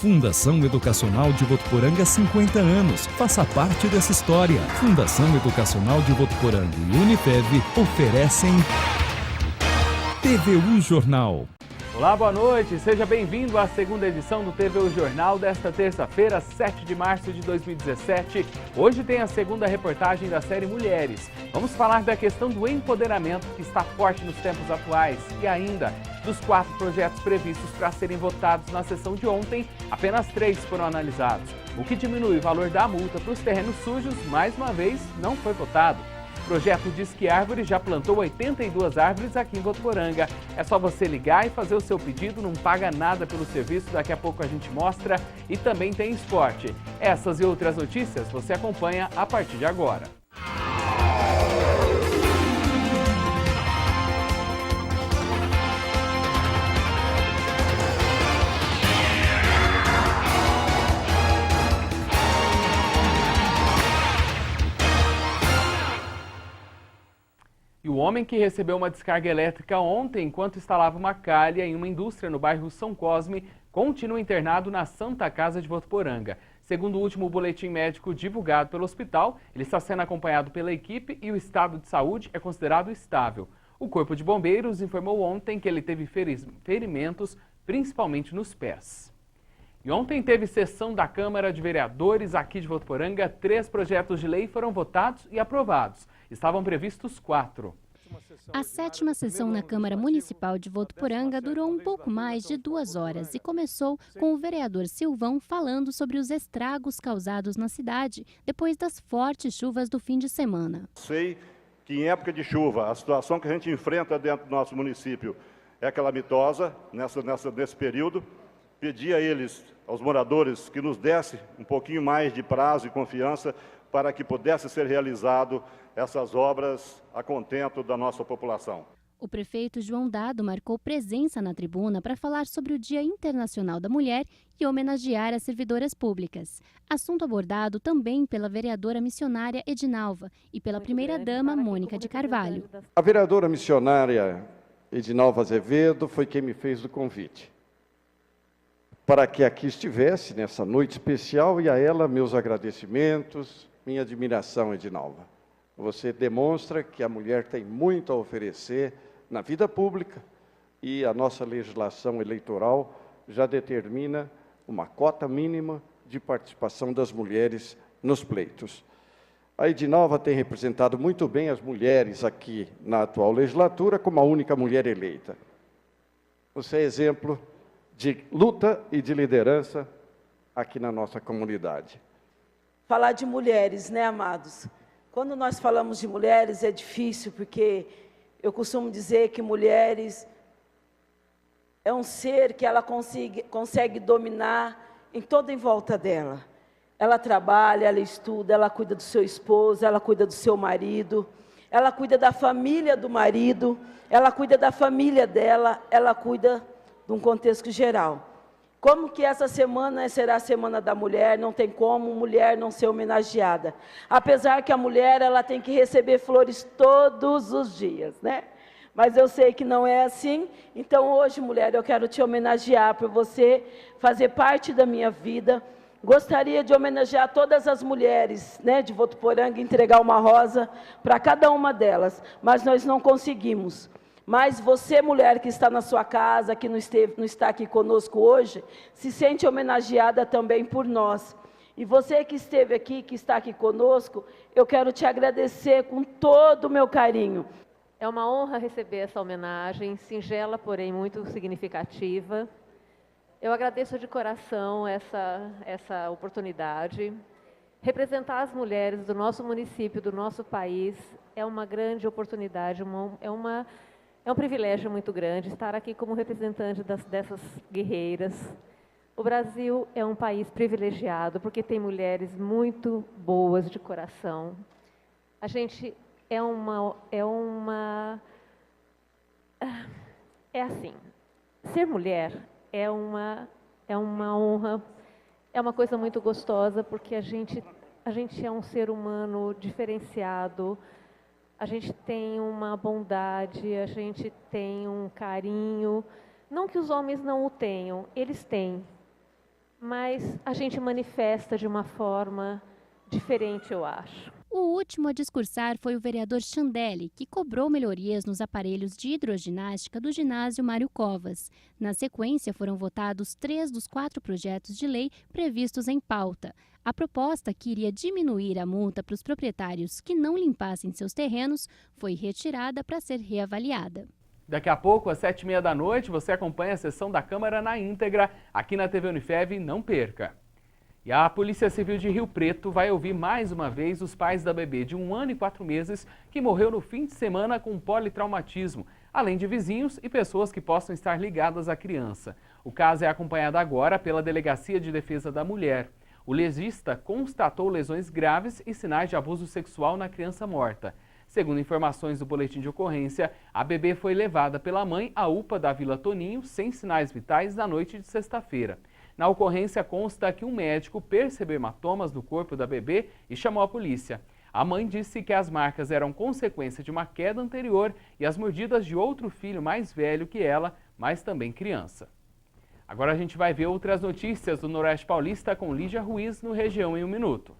Fundação Educacional de Votuporanga, 50 anos. Faça parte dessa história. Fundação Educacional de Votuporanga e Unifev oferecem TVU Jornal. Olá, boa noite. Seja bem-vindo à segunda edição do TVU Jornal desta terça-feira, 7 de março de 2017. Hoje tem a segunda reportagem da série Mulheres. Vamos falar da questão do empoderamento que está forte nos tempos atuais e ainda dos 4 projetos previstos para serem votados na sessão de ontem, apenas 3 foram analisados. O que diminui o valor da multa para os terrenos sujos, mais uma vez, não foi votado. O projeto Diz Que Árvore já plantou 82 árvores aqui em Votuporanga. É só você ligar e fazer o seu pedido, não paga nada pelo serviço, daqui a pouco a gente mostra. E também tem esporte. Essas e outras notícias você acompanha a partir de agora. E o homem que recebeu uma descarga elétrica ontem enquanto instalava uma calha em uma indústria no bairro São Cosme continua internado na Santa Casa de Votuporanga. Segundo o último boletim médico divulgado pelo hospital, ele está sendo acompanhado pela equipe e o estado de saúde é considerado estável. O Corpo de Bombeiros informou ontem que ele teve ferimentos, principalmente nos pés. E ontem teve sessão da Câmara de Vereadores aqui de Votuporanga. 3 projetos de lei foram votados e aprovados. Estavam previstos 4. A 7ª sessão na Câmara Municipal de Votuporanga durou um pouco mais de 2 horas e começou com o vereador Silvão falando sobre os estragos causados na cidade depois das fortes chuvas do fim de semana. Sei que em época de chuva, a situação que a gente enfrenta dentro do nosso município é calamitosa nesse período. Pedi a eles, aos moradores, que nos desse um pouquinho mais de prazo e confiança para que pudesse ser realizado essas obras a contento da nossa população. O prefeito João Dado marcou presença na tribuna para falar sobre o Dia Internacional da Mulher e homenagear as servidoras públicas. Assunto abordado também pela vereadora missionária Edinalva e pela primeira-dama Mônica de Carvalho. A vereadora missionária Edinalva Azevedo foi quem me fez o convite para que aqui estivesse nessa noite especial, e a ela meus agradecimentos, minha admiração, Edinalva. Você demonstra que a mulher tem muito a oferecer na vida pública e a nossa legislação eleitoral já determina uma cota mínima de participação das mulheres nos pleitos. A Edinalva tem representado muito bem as mulheres aqui na atual legislatura como a única mulher eleita. Você é exemplo de luta e de liderança aqui na nossa comunidade. Falar de mulheres, né, amados? Quando nós falamos de mulheres é difícil, porque eu costumo dizer que mulheres é um ser que ela consegue dominar em toda em volta dela. Ela trabalha, ela estuda, ela cuida do seu esposo, ela cuida do seu marido, ela cuida da família do marido, ela cuida da família dela, ela cuida de um contexto geral. Como que essa semana será a Semana da Mulher, não tem como mulher não ser homenageada. Apesar que a mulher ela tem que receber flores todos os dias, né? Mas eu sei que não é assim. Então hoje, mulher, eu quero te homenagear por você fazer parte da minha vida. Gostaria de homenagear todas as mulheres, né, de Votuporanga, entregar uma rosa para cada uma delas, mas nós não conseguimos. Mas você, mulher que está na sua casa, que não está aqui conosco hoje, se sente homenageada também por nós. E você que esteve aqui, que está aqui conosco, eu quero te agradecer com todo o meu carinho. É uma honra receber essa homenagem, singela, porém muito significativa. Eu agradeço de coração essa oportunidade. Representar as mulheres do nosso município, do nosso país, é uma grande oportunidade, é um privilégio muito grande estar aqui como representante dessas guerreiras. O Brasil é um país privilegiado porque tem mulheres muito boas de coração. A gente é assim, ser mulher é uma honra, é uma coisa muito gostosa porque a gente é um ser humano diferenciado. A gente tem uma bondade, a gente tem um carinho. Não que os homens não o tenham, eles têm. mas a gente manifesta de uma forma diferente, eu acho. O último a discursar foi o vereador Chandeli, que cobrou melhorias nos aparelhos de hidroginástica do ginásio Mário Covas. Na sequência, foram votados 3 dos 4 projetos de lei previstos em pauta. A proposta, que iria diminuir a multa para os proprietários que não limpassem seus terrenos, foi retirada para ser reavaliada. Daqui a pouco, às 7h30 da noite, você acompanha a sessão da Câmara na íntegra aqui na TV Unifev. Não perca! E a Polícia Civil de Rio Preto vai ouvir mais uma vez os pais da bebê de 1 ano e 4 meses que morreu no fim de semana com politraumatismo, além de vizinhos e pessoas que possam estar ligadas à criança. O caso é acompanhado agora pela Delegacia de Defesa da Mulher. O legista constatou lesões graves e sinais de abuso sexual na criança morta. Segundo informações do boletim de ocorrência, a bebê foi levada pela mãe à UPA da Vila Toninho sem sinais vitais na noite de sexta-feira. Na ocorrência consta que um médico percebeu hematomas no corpo da bebê e chamou a polícia. A mãe disse que as marcas eram consequência de uma queda anterior e as mordidas de outro filho mais velho que ela, mas também criança. Agora a gente vai ver outras notícias do Noroeste Paulista com Lígia Ruiz no Região em 1 Minuto.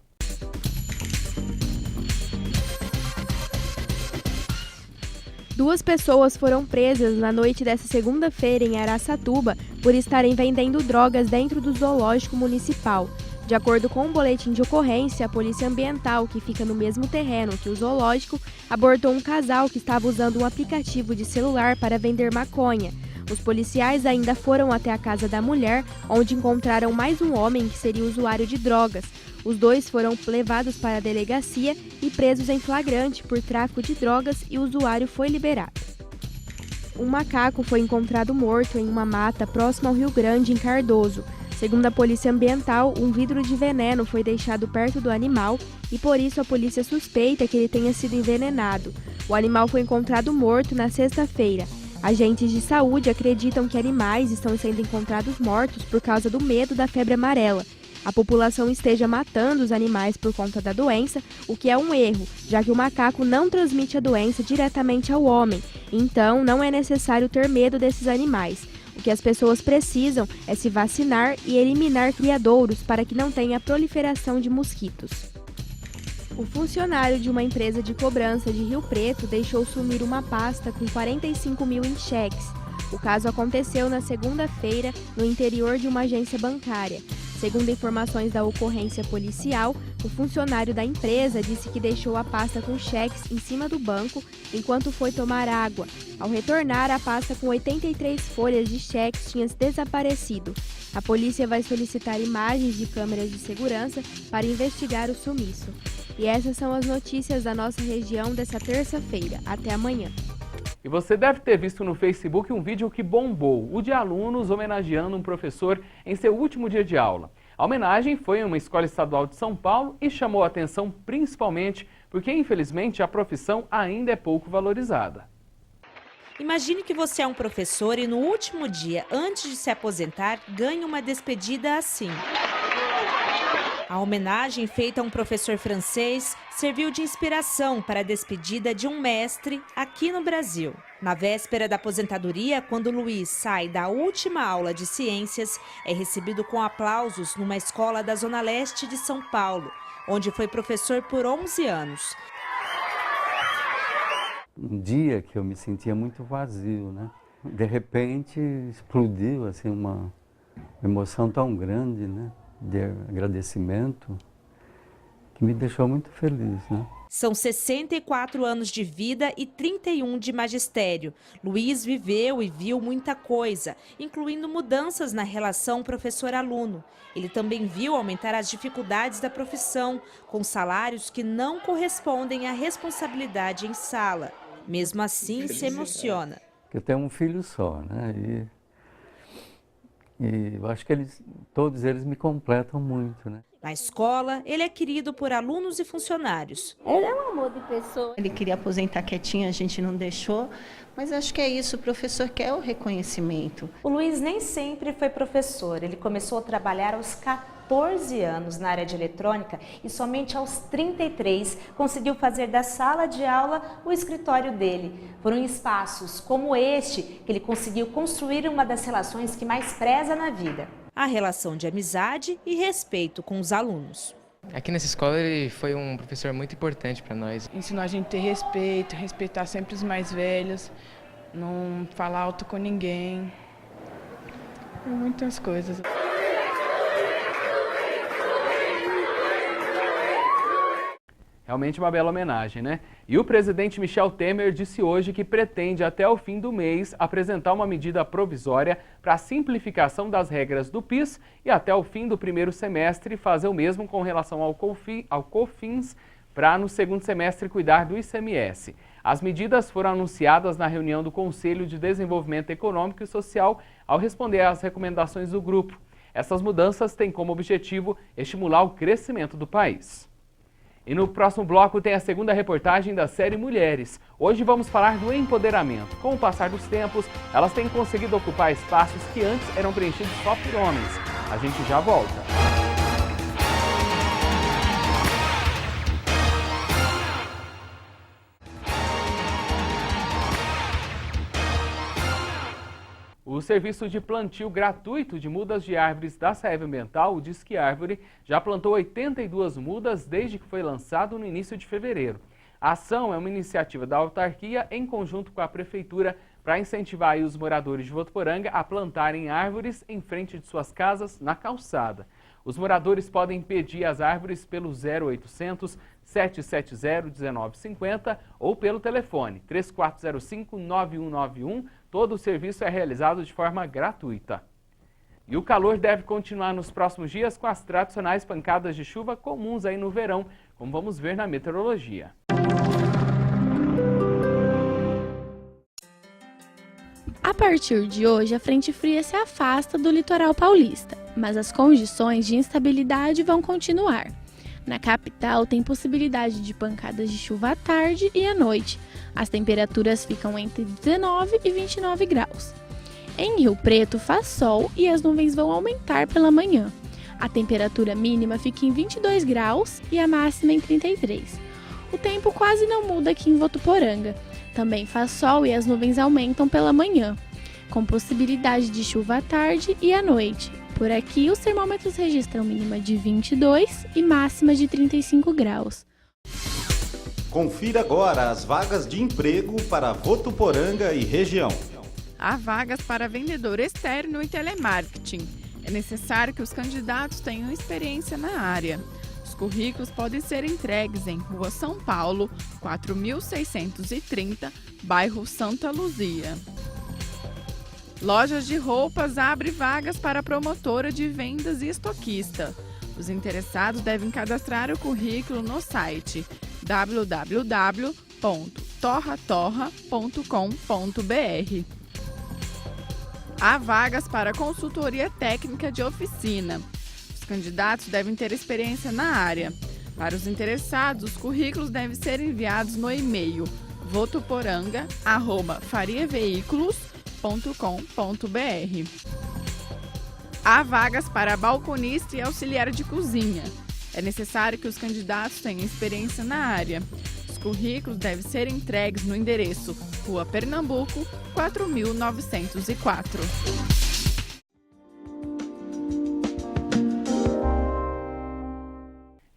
Duas pessoas foram presas na noite desta segunda-feira em Araçatuba por estarem vendendo drogas dentro do zoológico municipal. De acordo com um boletim de ocorrência, a Polícia Ambiental, que fica no mesmo terreno que o zoológico, abordou um casal que estava usando um aplicativo de celular para vender maconha. Os policiais ainda foram até a casa da mulher, onde encontraram mais um homem que seria usuário de drogas. Os dois foram levados para a delegacia e presos em flagrante por tráfico de drogas e o usuário foi liberado. Um macaco foi encontrado morto em uma mata próxima ao Rio Grande, em Cardoso. Segundo a Polícia Ambiental, um vidro de veneno foi deixado perto do animal e por isso a polícia suspeita que ele tenha sido envenenado. O animal foi encontrado morto na sexta-feira. Agentes de saúde acreditam que animais estão sendo encontrados mortos por causa do medo da febre amarela. A população esteja matando os animais por conta da doença, o que é um erro, já que o macaco não transmite a doença diretamente ao homem. Então, não é necessário ter medo desses animais. O que as pessoas precisam é se vacinar e eliminar criadouros para que não tenha proliferação de mosquitos. O funcionário de uma empresa de cobrança de Rio Preto deixou sumir uma pasta com 45 mil em cheques. O caso aconteceu na segunda-feira no interior de uma agência bancária. Segundo informações da ocorrência policial, o funcionário da empresa disse que deixou a pasta com cheques em cima do banco enquanto foi tomar água. Ao retornar, a pasta com 83 folhas de cheques tinha desaparecido. A polícia vai solicitar imagens de câmeras de segurança para investigar o sumiço. E essas são as notícias da nossa região dessa terça-feira. Até amanhã. E você deve ter visto no Facebook um vídeo que bombou, o de alunos homenageando um professor em seu último dia de aula. A homenagem foi em uma escola estadual de São Paulo e chamou a atenção principalmente porque, infelizmente, a profissão ainda é pouco valorizada. Imagine que você é um professor e no último dia, antes de se aposentar, ganha uma despedida assim. A homenagem feita a um professor francês serviu de inspiração para a despedida de um mestre aqui no Brasil. Na véspera da aposentadoria, quando Luiz sai da última aula de ciências, é recebido com aplausos numa escola da Zona Leste de São Paulo, onde foi professor por 11 anos. Um dia que eu me sentia muito vazio, né? De repente explodiu assim uma emoção tão grande, né? De agradecimento, que me deixou muito feliz, né? São 64 anos de vida e 31 de magistério. Luiz viveu e viu muita coisa, incluindo mudanças na relação professor-aluno. Ele também viu aumentar as dificuldades da profissão, com salários que não correspondem à responsabilidade em sala. Mesmo assim, se emociona. Eu tenho um filho só, né? E eu acho que todos eles me completam muito, né? Na escola, ele é querido por alunos e funcionários. Ele é um amor de pessoa. Ele queria aposentar quietinho, a gente não deixou, mas acho que é isso, o professor quer o reconhecimento. O Luiz nem sempre foi professor, ele começou a trabalhar aos 14 anos na área de eletrônica e somente aos 33 conseguiu fazer da sala de aula o escritório dele. Foram espaços como este que ele conseguiu construir uma das relações que mais preza na vida. a relação de amizade e respeito com os alunos. Aqui nessa escola ele foi um professor muito importante para nós. Ensinou a gente a ter respeito, respeitar sempre os mais velhos, não falar alto com ninguém, muitas coisas. Realmente uma bela homenagem, né? E o presidente Michel Temer disse hoje que pretende, até o fim do mês, apresentar uma medida provisória para a simplificação das regras do PIS e, até o fim do primeiro semestre, fazer o mesmo com relação ao COFINS, para, no segundo semestre, cuidar do ICMS. As medidas foram anunciadas na reunião do Conselho de Desenvolvimento Econômico e Social ao responder às recomendações do grupo. Essas mudanças têm como objetivo estimular o crescimento do país. E no próximo bloco tem a segunda reportagem da série Mulheres. Hoje vamos falar do empoderamento. Com o passar dos tempos, elas têm conseguido ocupar espaços que antes eram preenchidos só por homens. A gente já volta. O serviço de plantio gratuito de mudas de árvores da Saeva Ambiental, o Disque Árvore, já plantou 82 mudas desde que foi lançado no início de fevereiro. A ação é uma iniciativa da autarquia em conjunto com a prefeitura para incentivar os moradores de Votuporanga a plantarem árvores em frente de suas casas na calçada. Os moradores podem pedir as árvores pelo 0800 770 1950 ou pelo telefone 3405 9191. Todo o serviço é realizado de forma gratuita. E o calor deve continuar nos próximos dias com as tradicionais pancadas de chuva comuns aí no verão, como vamos ver na meteorologia. A partir de hoje, a frente fria se afasta do litoral paulista, mas as condições de instabilidade vão continuar. Na capital, tem possibilidade de pancadas de chuva à tarde e à noite. As temperaturas ficam entre 19 e 29 graus. Em Rio Preto, faz sol e as nuvens vão aumentar pela manhã. A temperatura mínima fica em 22 graus e a máxima em 33. O tempo quase não muda aqui em Votuporanga. Também faz sol e as nuvens aumentam pela manhã, com possibilidade de chuva à tarde e à noite. Por aqui, os termômetros registram mínima de 22 e máxima de 35 graus. Confira agora as vagas de emprego para Votuporanga e região. Há vagas para vendedor externo e telemarketing. É necessário que os candidatos tenham experiência na área. Os currículos podem ser entregues em Rua São Paulo, 4630, bairro Santa Luzia. Lojas de roupas abre vagas para promotora de vendas e estoquista. Os interessados devem cadastrar o currículo no site www.torratorra.com.br. Há vagas para consultoria técnica de oficina. Os candidatos devem ter experiência na área. Para os interessados, os currículos devem ser enviados no e-mail votuporanga@fariaveículos.com.br. Há vagas para balconista e auxiliar de cozinha. É necessário que os candidatos tenham experiência na área. Os currículos devem ser entregues no endereço Rua Pernambuco, 4904.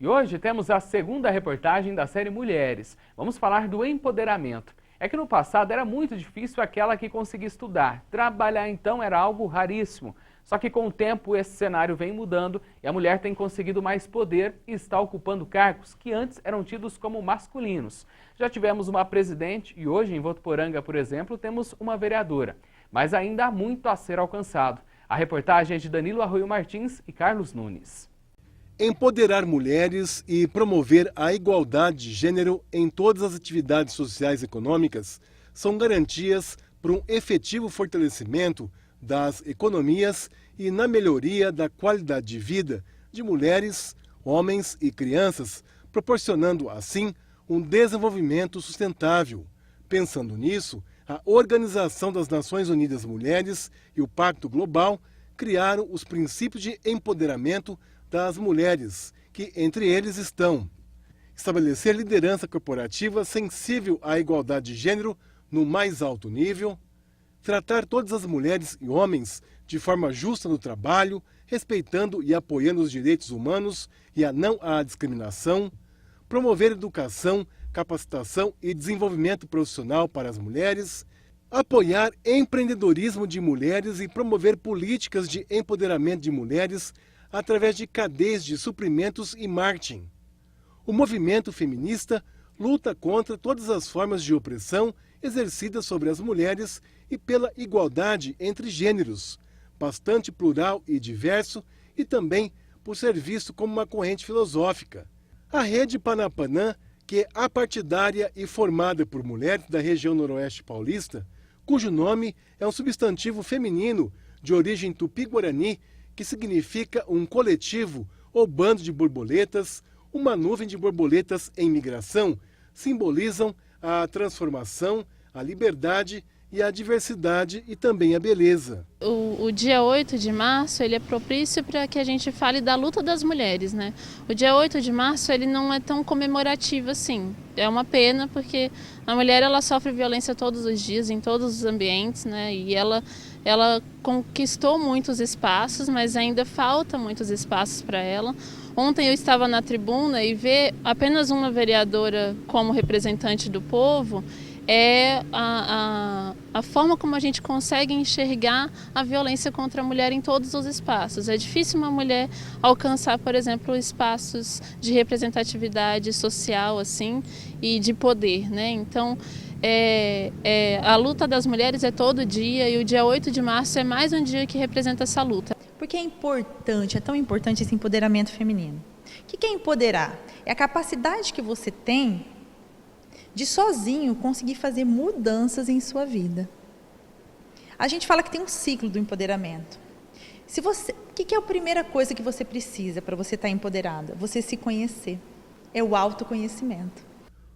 E hoje temos a segunda reportagem da série Mulheres. Vamos falar do empoderamento. É que no passado era muito difícil aquela que conseguia estudar. Trabalhar então era algo raríssimo. Só que com o tempo esse cenário vem mudando e a mulher tem conseguido mais poder e está ocupando cargos que antes eram tidos como masculinos. Já tivemos uma presidente e hoje em Votuporanga, por exemplo, temos uma vereadora. Mas ainda há muito a ser alcançado. A reportagem é de Danilo Arroio Martins e Carlos Nunes. Empoderar mulheres e promover a igualdade de gênero em todas as atividades sociais e econômicas são garantias para um efetivo fortalecimento das economias e na melhoria da qualidade de vida de mulheres, homens e crianças, proporcionando assim um desenvolvimento sustentável. Pensando nisso, a Organização das Nações Unidas Mulheres e o Pacto Global criaram os princípios de empoderamento das mulheres, que entre eles estão: estabelecer liderança corporativa sensível à igualdade de gênero no mais alto nível, tratar todas as mulheres e homens de forma justa no trabalho, respeitando e apoiando os direitos humanos e a não à discriminação, promover educação, capacitação e desenvolvimento profissional para as mulheres, apoiar empreendedorismo de mulheres e promover políticas de empoderamento de mulheres através de cadeias de suprimentos e marketing. O movimento feminista luta contra todas as formas de opressão exercidas sobre as mulheres e pela igualdade entre gêneros, bastante plural e diverso, e também por ser visto como uma corrente filosófica. A Rede Panapanã, que é apartidária e formada por mulheres da região noroeste paulista, cujo nome é um substantivo feminino de origem tupi-guarani, que significa um coletivo ou bando de borboletas, uma nuvem de borboletas em migração, simbolizam a transformação, a liberdade e a diversidade e também a beleza. O dia 8 de março ele é propício para que a gente fale da luta das mulheres, né? O dia 8 de março ele não é tão comemorativo assim. É uma pena porque a mulher ela sofre violência todos os dias, em todos os ambientes, né? E ela conquistou muitos espaços, mas ainda falta muitos espaços para ela. Ontem eu estava na tribuna e ver apenas uma vereadora como representante do povo é a forma como a gente consegue enxergar a violência contra a mulher em todos os espaços. É difícil uma mulher alcançar, por exemplo, espaços de representatividade social assim, e de poder, né? Então, a luta das mulheres é todo dia e o dia 8 de março é mais um dia que representa essa luta. Porque é importante, é tão importante esse empoderamento feminino. O que é empoderar? É a capacidade que você tem de sozinho conseguir fazer mudanças em sua vida. A gente fala que tem um ciclo do empoderamento. O que é a primeira coisa que você precisa para você estar empoderada? Você se conhecer. É o autoconhecimento.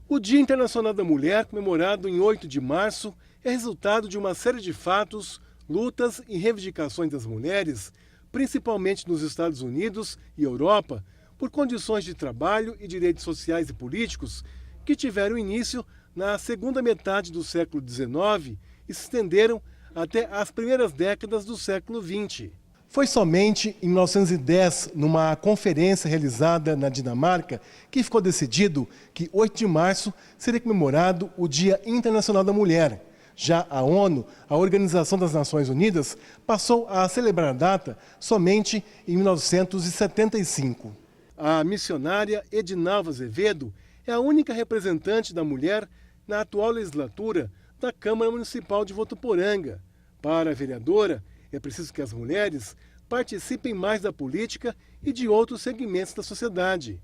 O Dia Internacional da Mulher, comemorado em 8 de março, é resultado de uma série de fatos, lutas e reivindicações das mulheres, principalmente nos Estados Unidos e Europa, por condições de trabalho e direitos sociais e políticos que tiveram início na segunda metade do século XIX e se estenderam até as primeiras décadas do século XX. Foi somente em 1910, numa conferência realizada na Dinamarca, que ficou decidido que 8 de março seria comemorado o Dia Internacional da Mulher. Já a ONU, a Organização das Nações Unidas, passou a celebrar a data somente em 1975. A missionária Edinalva Azevedo é a única representante da mulher na atual legislatura da Câmara Municipal de Votuporanga. Para a vereadora, é preciso que as mulheres participem mais da política e de outros segmentos da sociedade.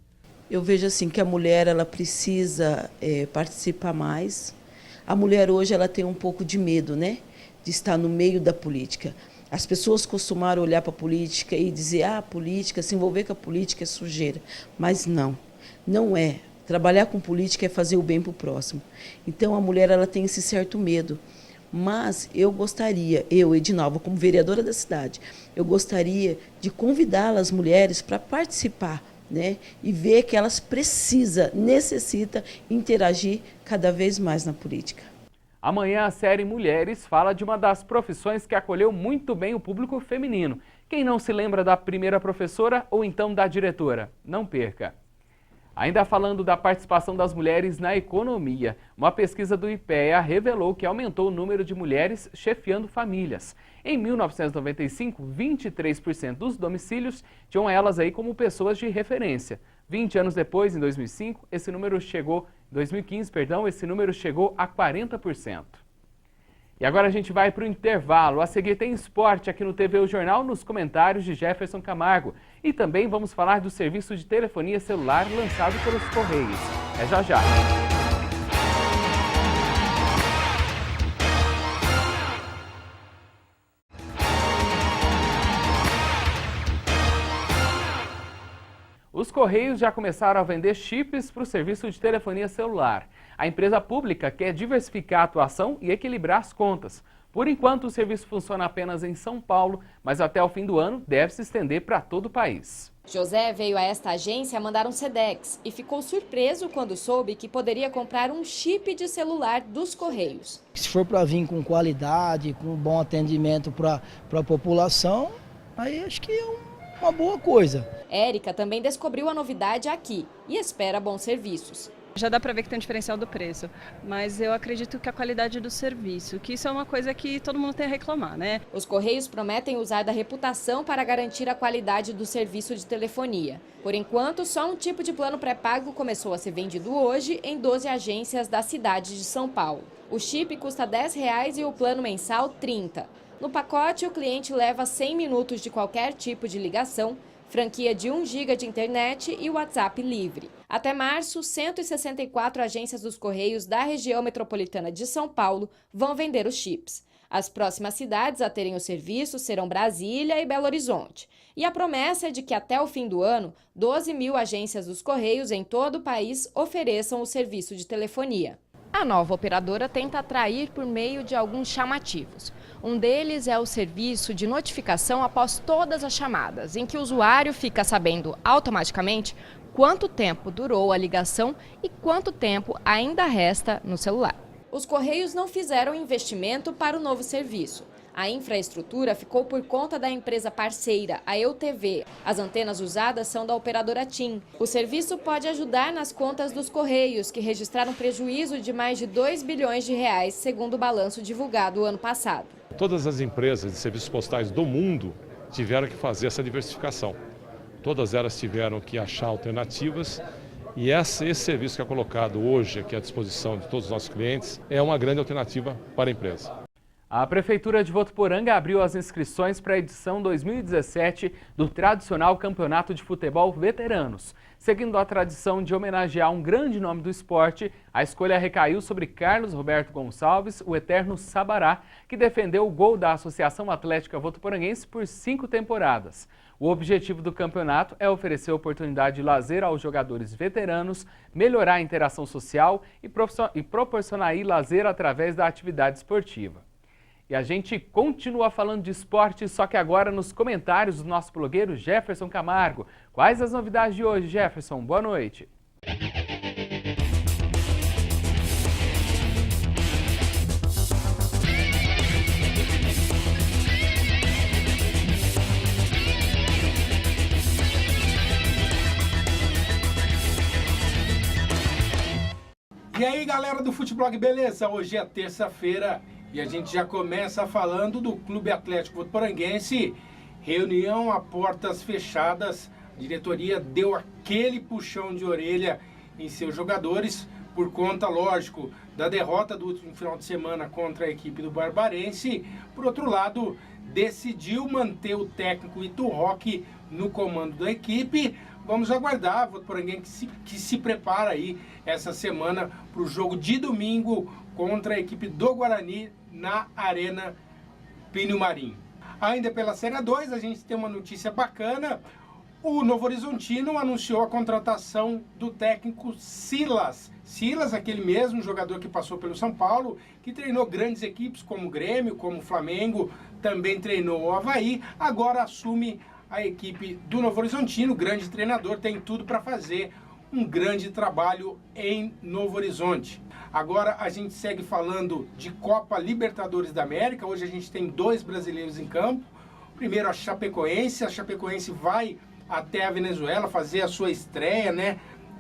Eu vejo assim que a mulher ela precisa participar mais. A mulher hoje ela tem um pouco de medo, né, de estar no meio da política. As pessoas costumaram olhar para a política e dizer, a política, se envolver com a política é sujeira. Mas não é. Trabalhar com política é fazer o bem para o próximo. Então, a mulher ela tem esse certo medo. Mas eu gostaria, Edinalva, como vereadora da cidade, eu gostaria de convidar as mulheres para participar, né? E ver que elas necessitam interagir cada vez mais na política. Amanhã a série Mulheres fala de uma das profissões que acolheu muito bem o público feminino. Quem não se lembra da primeira professora ou então da diretora? Não perca! Ainda falando da participação das mulheres na economia, uma pesquisa do IPEA revelou que aumentou o número de mulheres chefiando famílias. Em 1995, 23% dos domicílios tinham elas aí como pessoas de referência. 20 anos depois, em 2015, esse número chegou a 40%. E agora a gente vai para o intervalo. A seguir tem esporte aqui no TV O Jornal, nos comentários de Jefferson Camargo. E também vamos falar do serviço de telefonia celular lançado pelos Correios. É já já. Os Correios já começaram a vender chips para o serviço de telefonia celular. A empresa pública quer diversificar a atuação e equilibrar as contas. Por enquanto, o serviço funciona apenas em São Paulo, mas até o fim do ano deve se estender para todo o país. José veio a esta agência mandar um Sedex e ficou surpreso quando soube que poderia comprar um chip de celular dos Correios. Se for para vir com qualidade, com bom atendimento para a população, aí acho que é uma boa coisa. Érica também descobriu a novidade aqui e espera bons serviços. Já dá para ver que tem um diferencial do preço, mas eu acredito que a qualidade do serviço, que isso é uma coisa que todo mundo tem a reclamar, né? Os Correios prometem usar da reputação para garantir a qualidade do serviço de telefonia. Por enquanto, só um tipo de plano pré-pago começou a ser vendido hoje em 12 agências da cidade de São Paulo. O chip custa R$ 10 e o plano mensal R$ 30. No pacote, o cliente leva 100 minutos de qualquer tipo de ligação, franquia de 1 GB de internet e WhatsApp livre. Até março, 164 agências dos Correios da região metropolitana de São Paulo vão vender os chips. As próximas cidades a terem o serviço serão Brasília e Belo Horizonte. E a promessa é de que até o fim do ano, 12 mil agências dos Correios em todo o país ofereçam o serviço de telefonia. A nova operadora tenta atrair por meio de alguns chamativos. Um deles é o serviço de notificação após todas as chamadas, em que o usuário fica sabendo automaticamente quanto tempo durou a ligação e quanto tempo ainda resta no celular. Os Correios não fizeram investimento para o novo serviço. A infraestrutura ficou por conta da empresa parceira, a EUTV. As antenas usadas são da operadora TIM. O serviço pode ajudar nas contas dos Correios, que registraram prejuízo de mais de R$ 2 bilhões, segundo o balanço divulgado ano passado. Todas as empresas de serviços postais do mundo tiveram que fazer essa diversificação. Todas elas tiveram que achar alternativas e esse serviço que é colocado hoje aqui à disposição de todos os nossos clientes é uma grande alternativa para a empresa. A Prefeitura de Votuporanga abriu as inscrições para a edição 2017 do tradicional Campeonato de Futebol Veteranos. Seguindo a tradição de homenagear um grande nome do esporte, a escolha recaiu sobre Carlos Roberto Gonçalves, o eterno Sabará, que defendeu o gol da Associação Atlética Votuporanguense por 5 temporadas. O objetivo do campeonato é oferecer oportunidade de lazer aos jogadores veteranos, melhorar a interação social e proporcionar lazer através da atividade esportiva. E a gente continua falando de esporte, só que agora nos comentários do nosso blogueiro Jefferson Camargo. Quais as novidades de hoje, Jefferson? Boa noite. E aí, galera do Futeblog, beleza? Hoje é terça-feira. E a gente já começa falando do Clube Atlético Votuporanguense. Reunião a portas fechadas. A diretoria deu aquele puxão de orelha em seus jogadores por conta, lógico, da derrota do último final de semana contra a equipe do Barbarense. Por outro lado, decidiu manter o técnico Ito Roque no comando da equipe. Vamos aguardar, Votuporanguense que se prepara aí essa semana para o jogo de domingo contra a equipe do Guarani na Arena Plínio Marim. Ainda pela Série 2, a gente tem uma notícia bacana. O Novo Horizontino anunciou a contratação do técnico Silas. Silas, aquele mesmo jogador que passou pelo São Paulo, que treinou grandes equipes como o Grêmio, como o Flamengo, também treinou o Avaí, agora assume a equipe do Novo Horizontino, grande treinador, tem tudo para fazer um grande trabalho em Novo Horizonte. Agora a gente segue falando de Copa Libertadores da América. Hoje a gente tem 2 brasileiros em campo. Primeiro a Chapecoense vai até a Venezuela fazer a sua estreia, né?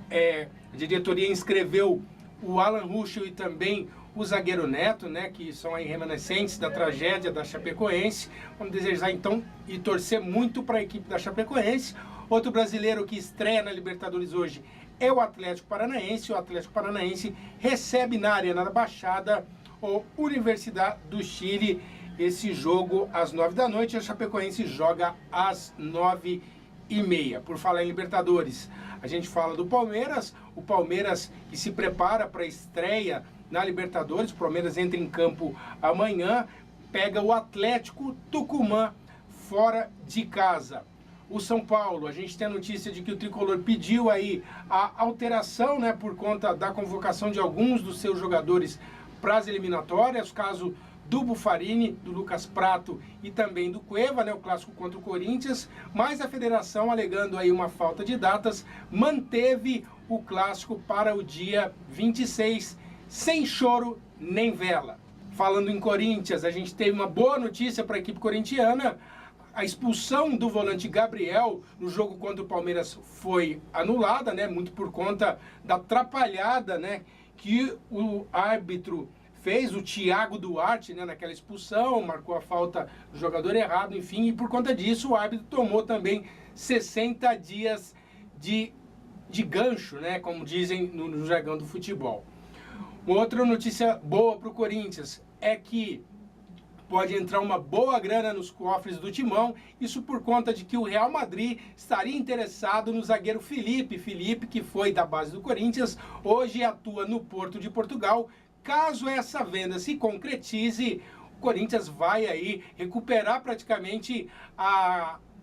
A diretoria inscreveu o Alan Ruschel e também o zagueiro Neto, né? Que são aí remanescentes da tragédia da Chapecoense. Vamos desejar então e torcer muito para a equipe da Chapecoense. Outro brasileiro que estreia na Libertadores hoje é o Atlético Paranaense. O Atlético Paranaense recebe na Arena da Baixada o Universidade do Chile. Esse jogo às 9 da noite, a Chapecoense joga às 9h30. Por falar em Libertadores, a gente fala do Palmeiras. O Palmeiras que se prepara para a estreia na Libertadores. O Palmeiras entra em campo amanhã, pega o Atlético Tucumã fora de casa. O São Paulo, a gente tem a notícia de que o Tricolor pediu aí a alteração, né, por conta da convocação de alguns dos seus jogadores para as eliminatórias, caso do Buffarini, do Lucas Prato e também do Cueva, né, o clássico contra o Corinthians, mas a federação, alegando aí uma falta de datas, manteve o clássico para o dia 26, sem choro nem vela. Falando em Corinthians, a gente teve uma boa notícia para a equipe corintiana. a expulsão do volante Gabriel no jogo contra o Palmeiras foi anulada, né? Muito por conta da atrapalhada, né? Que o árbitro fez, o Thiago Duarte, né? Naquela expulsão, marcou a falta do jogador errado, enfim. E por conta disso o árbitro tomou também 60 dias de gancho, né? Como dizem no jargão do futebol. Outra notícia boa para o Corinthians é que pode entrar uma boa grana nos cofres do Timão, isso por conta de que o Real Madrid estaria interessado no zagueiro Felipe, que foi da base do Corinthians, hoje atua no Porto de Portugal. Caso essa venda se concretize, o Corinthians vai aí recuperar praticamente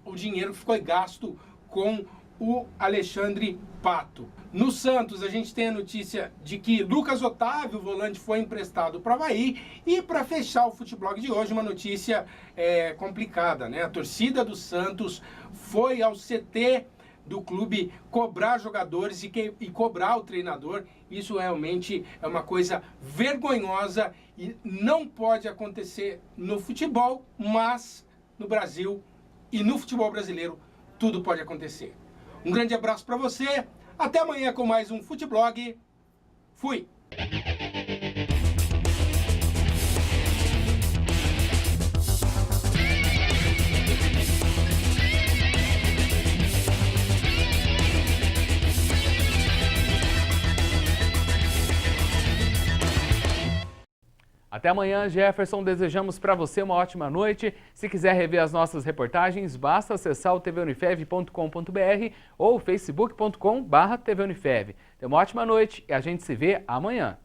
o dinheiro que foi gasto com o Alexandre Pato. No Santos, a gente tem a notícia de que Lucas Otávio, o volante, foi emprestado para o Avaí. E para fechar o Futeblog de hoje, uma notícia complicada, né? A torcida do Santos foi ao CT do clube cobrar jogadores e cobrar o treinador. Isso realmente é uma coisa vergonhosa e não pode acontecer no futebol, mas no Brasil e no futebol brasileiro tudo pode acontecer. Um grande abraço para você, até amanhã com mais um Futeblog. Fui! Até amanhã, Jefferson. Desejamos para você uma ótima noite. Se quiser rever as nossas reportagens, basta acessar o tvunifev.com.br ou facebook.com/tvunifev. Tenha uma ótima noite e a gente se vê amanhã.